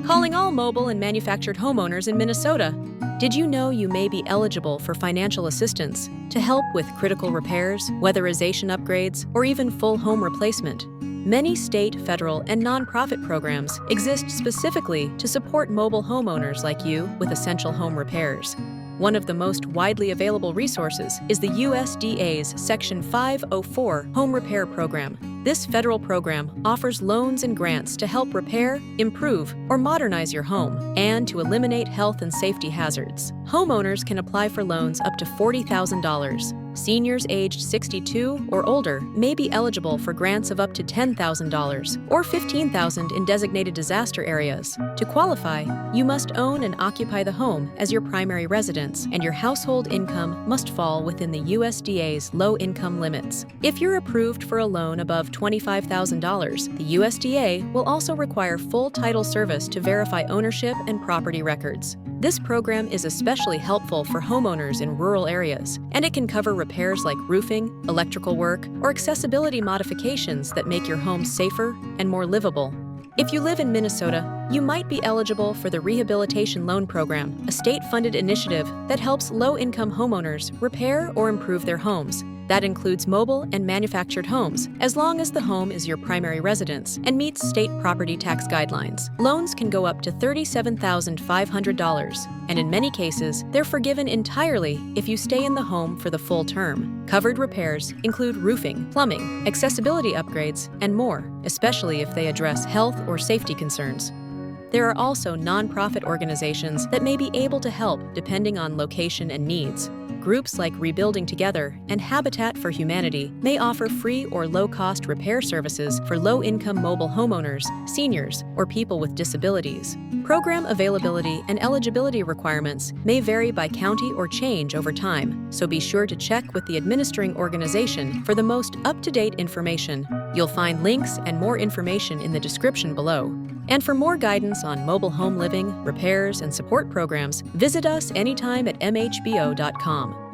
Calling all mobile and manufactured homeowners in Minnesota. Did you know you may be eligible for financial assistance to help with critical repairs, weatherization upgrades, or even full home replacement? Many state, federal, and nonprofit programs exist specifically to support mobile homeowners like you with essential home repairs. One of the most widely available resources is the USDA's Section 504 Home Repair Program. This federal program offers loans and grants to help repair, improve, or modernize your home, and to eliminate health and safety hazards. Homeowners can apply for loans up to $40,000. Seniors aged 62 or older may be eligible for grants of up to $10,000 or $15,000 in designated disaster areas. To qualify, you must own and occupy the home as your primary residence, and your household income must fall within the USDA's low-income limits. If you're approved for a loan above $25,000, the USDA will also require full title service to verify ownership and property records. This program is especially helpful for homeowners in rural areas, and it can cover repairs like roofing, electrical work, or accessibility modifications that make your home safer and more livable. If you live in Minnesota, you might be eligible for the Rehabilitation Loan Program, a state-funded initiative that helps low-income homeowners repair or improve their homes. That includes mobile and manufactured homes, as long as the home is your primary residence and meets state property tax guidelines. Loans can go up to $37,500, and in many cases, they're forgiven entirely if you stay in the home for the full term. Covered repairs include roofing, plumbing, accessibility upgrades, and more, especially if they address health or safety concerns. There are also nonprofit organizations that may be able to help depending on location and needs. Groups like Rebuilding Together and Habitat for Humanity may offer free or low-cost repair services for low-income mobile homeowners, seniors, or people with disabilities. Program availability and eligibility requirements may vary by county or change over time, so be sure to check with the administering organization for the most up-to-date information. You'll find links and more information in the description below. And for more guidance on mobile home living, repairs, and support programs, visit us anytime at MHBO.com.